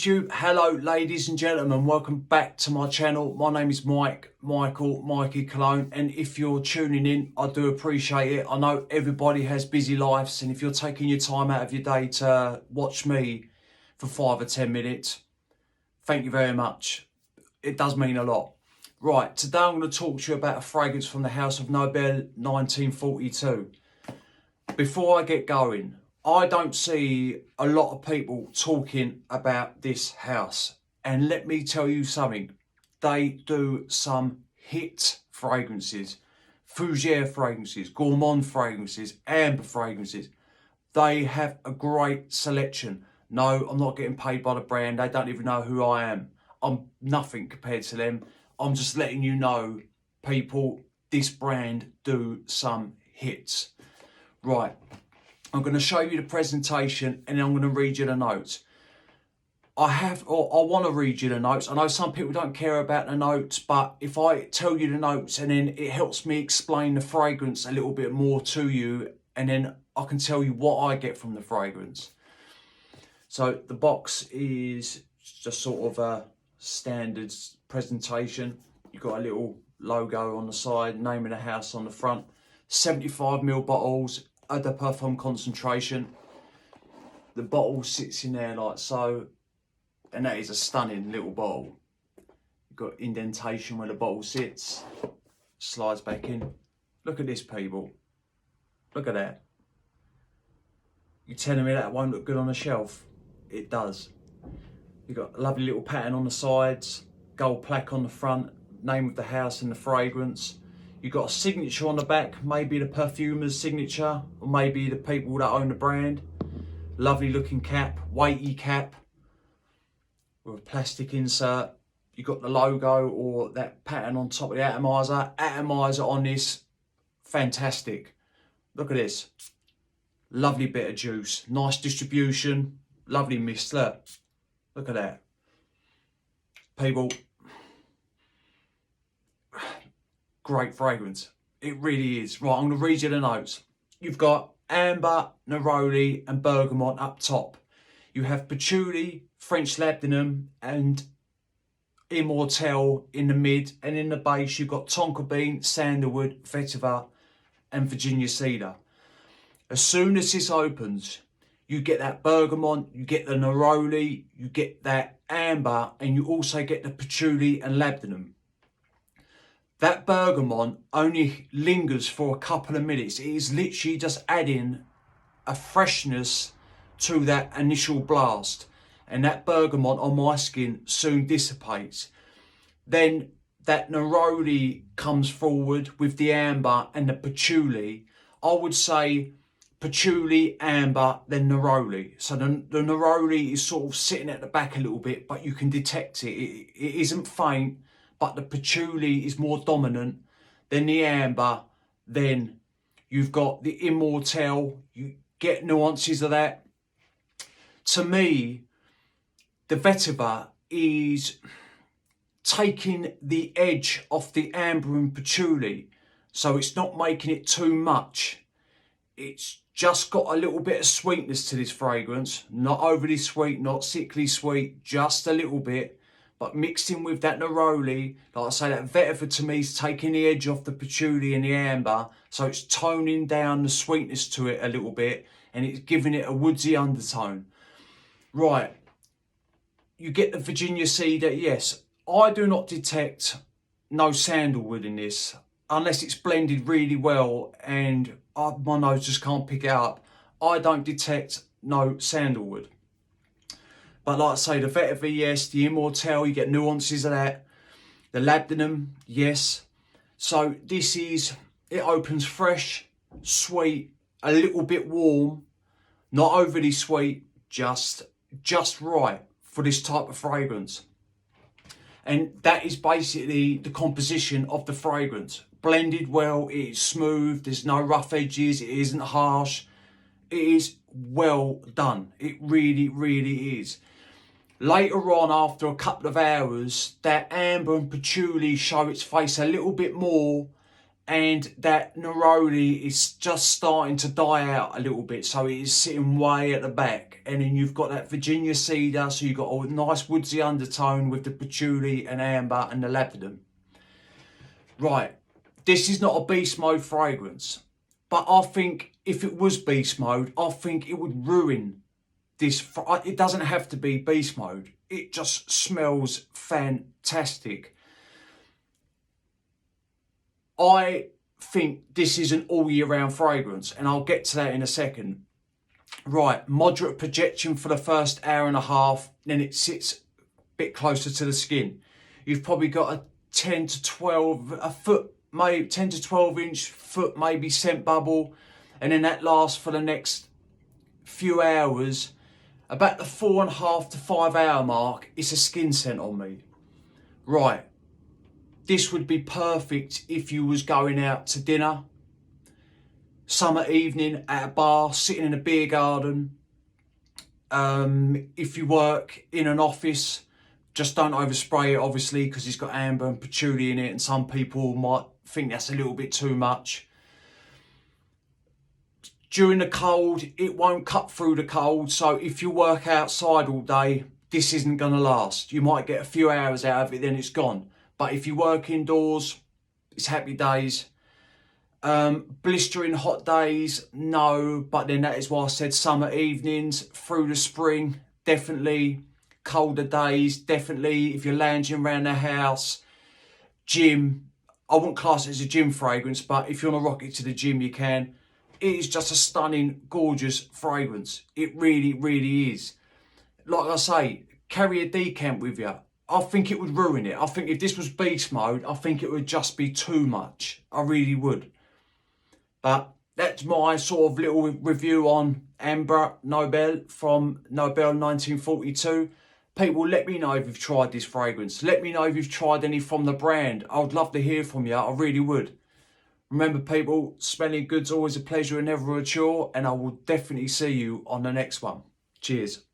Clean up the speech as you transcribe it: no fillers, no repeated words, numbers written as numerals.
YouTube. Hello ladies and gentlemen, welcome back to my channel. My name is Mikey Cologne, and if you're tuning in, I do appreciate it. I know everybody has busy lives, and if you're taking your time out of your day to watch me for 5 or 10 minutes, thank you very much. It does mean a lot. Right, today I'm going to talk to you about a fragrance from the House of Nobile 1942. Before I get going, I don't see a lot of people talking about this house. And let me tell you something. They do some hit fragrances, fougere fragrances, gourmand fragrances, amber fragrances. They have a great selection. No, I'm not getting paid by the brand. They don't even know who I am. I'm nothing compared to them. I'm just letting you know, people, this brand do some hits. Right. I'm going to show you the presentation and then I'm going to read you the notes. I want to read you the notes. I know some people don't care about the notes, but if I tell you the notes and then it helps me explain the fragrance a little bit more to you, and then I can tell you what I get from the fragrance. So the box is just sort of a standard presentation. You've got a little logo on the side, name of the house on the front, 75ml bottles. Eau de Parfum concentration. The bottle sits in there like so, and that is a stunning little bottle. You've got indentation where the bottle sits, slides back in. Look at this, people. Look at that. You're telling me that won't look good on a shelf? It does. You've got a lovely little pattern on the sides, gold plaque on the front, name of the house and the fragrance. You've got a signature on the back, maybe the perfumer's signature, or maybe the people that own the brand. Lovely looking cap, weighty cap, with a plastic insert. You've got the logo or that pattern on top of the atomizer. Atomizer on this, fantastic. Look at this. Lovely bit of juice, nice distribution, lovely mist. Look at that. People, great fragrance. It really is. Right, I'm going to read you the notes. You've got amber, neroli and bergamot up top. You have patchouli, French labdanum and immortelle in the mid, and in the base you've got tonka bean, sandalwood, vetiver and Virginia cedar. As soon as this opens, you get that bergamot, you get the neroli, you get that amber, and you also get the patchouli and labdanum. That bergamot only lingers for a couple of minutes. It is literally just adding a freshness to that initial blast. And that bergamot on my skin soon dissipates. Then that neroli comes forward with the amber and the patchouli. I would say patchouli, amber, then neroli. So the neroli is sort of sitting at the back a little bit, but you can detect it. It isn't faint. But the patchouli is more dominant than the amber. Then you've got the immortelle. You get nuances of that. To me, the vetiver is taking the edge off the amber and patchouli. So it's not making it too much. It's just got a little bit of sweetness to this fragrance. Not overly sweet, not sickly sweet, just a little bit. But mixed in with that neroli, like I say, that vetiver to me is taking the edge off the patchouli and the amber. So it's toning down the sweetness to it a little bit, and it's giving it a woodsy undertone. Right, you get the Virginia cedar. Yes, I do not detect no sandalwood in this, unless it's blended really well and my nose just can't pick it up. I don't detect no sandalwood. But like I say, the vetiver, yes. The immortelle, you get nuances of that. The labdanum, yes. So this is, it opens fresh, sweet, a little bit warm, not overly sweet, just right for this type of fragrance. And that is basically the composition of the fragrance. Blended well, it is smooth, there's no rough edges, it isn't harsh. It is well done. It really, really is. Later on, after a couple of hours, that amber and patchouli show its face a little bit more, and that neroli is just starting to die out a little bit, so it is sitting way at the back. And then you've got that Virginia cedar, so you've got a nice woodsy undertone with the patchouli and amber and the labdanum. Right, this is not a beast mode fragrance, but I think if it was beast mode, I think it would ruin this. It doesn't have to be beast mode, it just smells fantastic. I think this is an all year round fragrance, and I'll get to that in a second. Right, moderate projection for the first hour and a half, then it sits a bit closer to the skin. You've probably got a 10 to 12, a foot, maybe 10 to 12 inch foot, maybe scent bubble, and then that lasts for the next few hours. About the 4.5 to 5 hour mark, it's a skin scent on me. Right. This would be perfect if you was going out to dinner, summer evening at a bar, sitting in a beer garden. If you work in an office, just don't overspray it, obviously, because it's got amber and patchouli in it, and some people might think that's a little bit too much. During the cold, it won't cut through the cold, so if you work outside all day, this isn't going to last. You might get a few hours out of it, then it's gone. But if you work indoors, it's happy days. Blistering hot days, no. But then that is why I said summer evenings, through the spring, definitely. Colder days, definitely. If you're lounging around the house, gym. I wouldn't class it as a gym fragrance, but if you want to rock it to the gym, you can. It is just a stunning, gorgeous fragrance. It really, really is. Like I say, carry a decant with you. I think it would ruin it. I think if this was beast mode, I think it would just be too much. I really would. But that's my sort of little review on Ambra Nobile from Nobile 1942. People, let me know if you've tried this fragrance. Let me know if you've tried any from the brand. I would love to hear from you. I really would. Remember, people, smelling good's always a pleasure and never a chore. And I will definitely see you on the next one. Cheers.